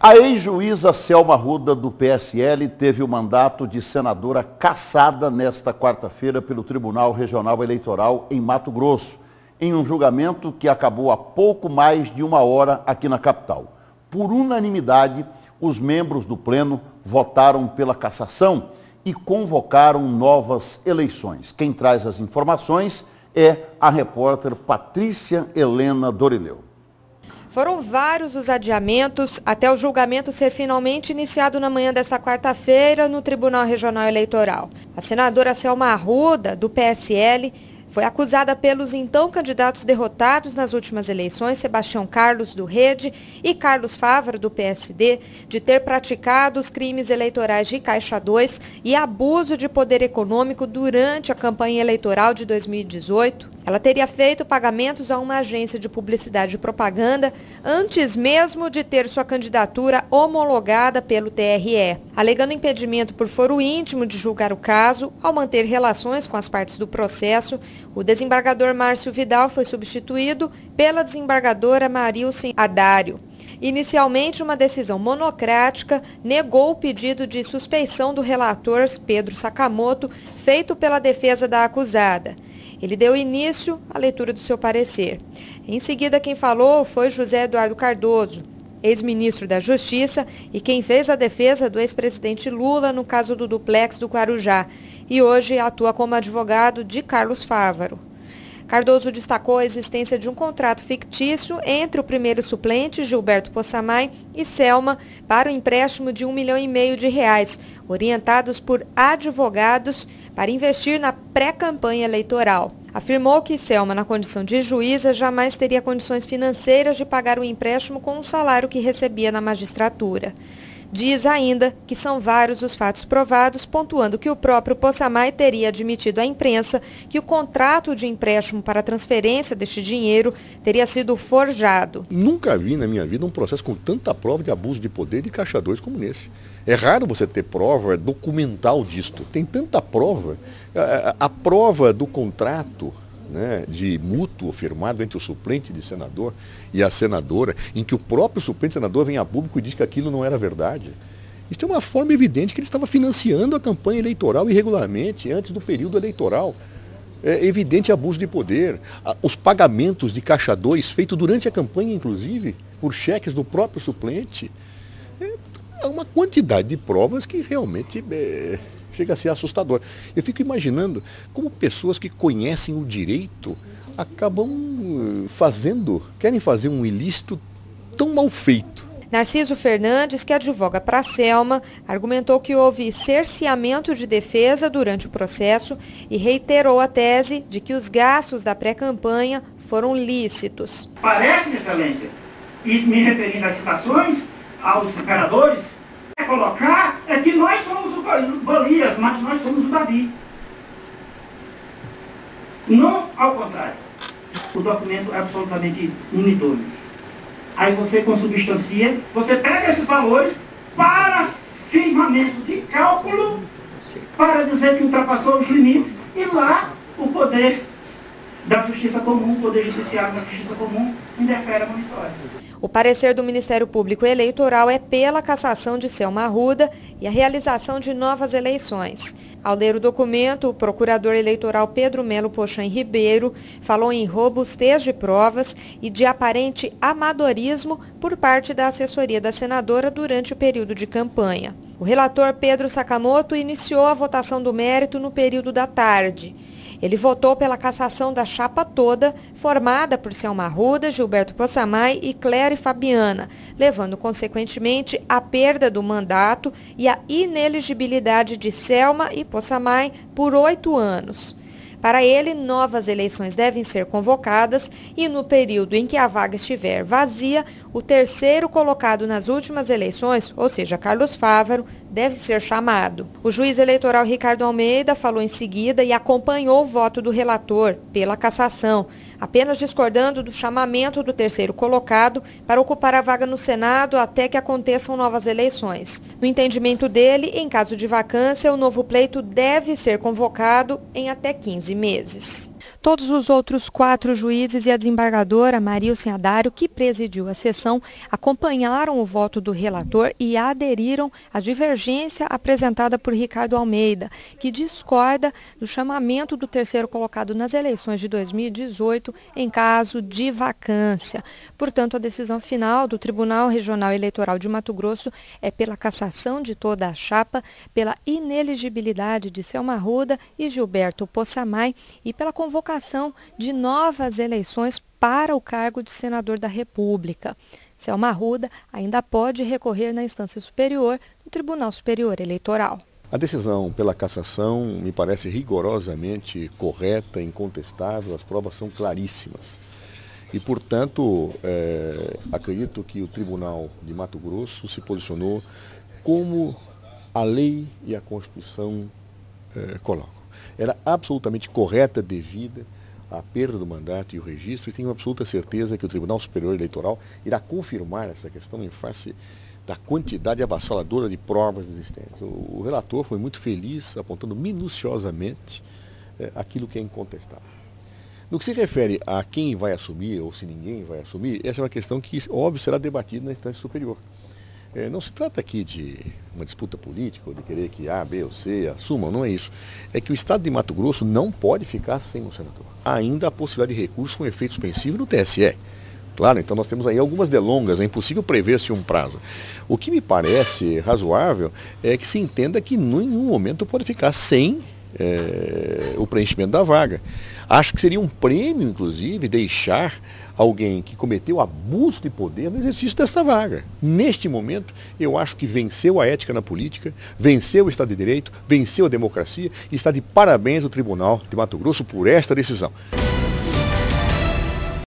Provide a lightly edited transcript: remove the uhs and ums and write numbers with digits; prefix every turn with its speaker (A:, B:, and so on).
A: A ex-juíza Selma Arruda, do PSL, teve o mandato de senadora cassada nesta quarta-feira pelo Tribunal Regional Eleitoral em Mato Grosso, em um julgamento que acabou há pouco mais de uma hora aqui na capital. Por unanimidade, os membros do Pleno votaram pela cassação e convocaram novas eleições. Quem traz as informações é a repórter Patrícia Helena Dorileu.
B: Foram vários os adiamentos até o julgamento ser finalmente iniciado na manhã desta quarta-feira no Tribunal Regional Eleitoral. A senadora Selma Arruda, do PSL, foi acusada pelos então candidatos derrotados nas últimas eleições, Sebastião Carlos, do Rede, e Carlos Fávaro, do PSD, de ter praticado os crimes eleitorais de Caixa 2 e abuso de poder econômico durante a campanha eleitoral de 2018. Ela teria feito pagamentos a uma agência de publicidade e propaganda antes mesmo de ter sua candidatura homologada pelo TRE, alegando impedimento por foro íntimo de julgar o caso. Ao manter relações com as partes do processo, o desembargador Márcio Vidal foi substituído pela desembargadora Marilsen Adário. Inicialmente, uma decisão monocrática negou o pedido de suspeição do relator Pedro Sakamoto, feito pela defesa da acusada. Ele deu início à leitura do seu parecer. Em seguida, quem falou foi José Eduardo Cardoso, ex-ministro da Justiça e quem fez a defesa do ex-presidente Lula no caso do duplex do Guarujá e hoje atua como advogado de Carlos Fávaro. Cardoso destacou a existência de um contrato fictício entre o primeiro suplente, Gilberto Possamay, e Selma para o empréstimo de R$1,5 milhão, orientados por advogados para investir na pré-campanha eleitoral. Afirmou que Selma, na condição de juíza, jamais teria condições financeiras de pagar o empréstimo com o salário que recebia na magistratura. Diz ainda que são vários os fatos provados, pontuando que o próprio Possamay teria admitido à imprensa que o contrato de empréstimo para a transferência deste dinheiro teria sido forjado.
C: Nunca vi na minha vida um processo com tanta prova de abuso de poder de Caixa 2 como nesse. É raro você ter prova documental disto. Tem tanta prova. A prova do contrato, né, de mútuo firmado entre o suplente de senador e a senadora, em que o próprio suplente senador vem a público e diz que aquilo não era verdade. Isso é uma forma evidente que ele estava financiando a campanha eleitoral irregularmente, antes do período eleitoral. É evidente abuso de poder. Os pagamentos de Caixa 2, feitos durante a campanha, inclusive, por cheques do próprio suplente, é uma quantidade de provas que realmente chega a ser assustador. Eu fico imaginando como pessoas que conhecem o direito acabam querem fazer um ilícito tão mal feito.
B: Narciso Fernandes, que advoga para Selma, argumentou que houve cerceamento de defesa durante o processo e reiterou a tese de que os gastos da pré-campanha foram lícitos.
D: Parece, Excelência, e me referindo às citações aos imperadores, colocar é que nós somos o Golias, mas nós somos o Davi. Não ao contrário. O documento é absolutamente unidônimo. Aí você consubstancia, você pega esses valores para firmamento de cálculo, para dizer que ultrapassou os limites, e lá o poder da justiça comum, o poder judiciário da justiça comum, indefere a monitória.
B: O parecer do Ministério Público Eleitoral é pela cassação de Selma Arruda e a realização de novas eleições. Ao ler o documento, o procurador eleitoral Pedro Melo Pochan Ribeiro falou em robustez de provas e de aparente amadorismo por parte da assessoria da senadora durante o período de campanha. O relator Pedro Sakamoto iniciou a votação do mérito no período da tarde. Ele votou pela cassação da chapa toda, formada por Selma Arruda, Gilberto Possamay e Clério Fabiana, levando consequentemente à perda do mandato e à inelegibilidade de Selma e Possamay por 8 anos. Para ele, novas eleições devem ser convocadas e, no período em que a vaga estiver vazia, o terceiro colocado nas últimas eleições, ou seja, Carlos Fávaro, deve ser chamado. O juiz eleitoral Ricardo Almeida falou em seguida e acompanhou o voto do relator pela cassação, apenas discordando do chamamento do terceiro colocado para ocupar a vaga no Senado até que aconteçam novas eleições. No entendimento dele, em caso de vacância, o novo pleito deve ser convocado em até 15 meses. Todos os outros 4 juízes e a desembargadora Marilson Adário, que presidiu a sessão, acompanharam o voto do relator e aderiram à divergência apresentada por Ricardo Almeida, que discorda do chamamento do terceiro colocado nas eleições de 2018 em caso de vacância. Portanto, a decisão final do Tribunal Regional Eleitoral de Mato Grosso é pela cassação de toda a chapa, pela inelegibilidade de Selma Arruda e Gilberto Possamay e pela convocação de novas eleições para o cargo de senador da República. Selma Arruda ainda pode recorrer na instância superior do Tribunal Superior Eleitoral.
C: A decisão pela cassação me parece rigorosamente correta, incontestável, as provas são claríssimas. E, portanto, acredito que o Tribunal de Mato Grosso se posicionou como a lei e a Constituição colocam. Era absolutamente correta, devida à perda do mandato e o registro, e tenho absoluta certeza que o Tribunal Superior Eleitoral irá confirmar essa questão em face da quantidade avassaladora de provas existentes. O relator foi muito feliz, apontando minuciosamente aquilo que é incontestável. No que se refere a quem vai assumir ou se ninguém vai assumir, essa é uma questão que, óbvio, será debatida na instância superior. Não se trata aqui de uma disputa política ou de querer que A, B ou C assumam, não é isso. É que o Estado de Mato Grosso não pode ficar sem um senador. Há ainda a possibilidade de recurso com efeito suspensivo no TSE. Claro, então nós temos aí algumas delongas, é impossível prever-se um prazo. O que me parece razoável é que se entenda que em nenhum momento pode ficar sem o preenchimento da vaga. Acho que seria um prêmio, inclusive, deixar alguém que cometeu abuso de poder no exercício dessa vaga. Neste momento, eu acho que venceu a ética na política, venceu o Estado de Direito, venceu a democracia e está de parabéns o Tribunal de Mato Grosso por esta decisão.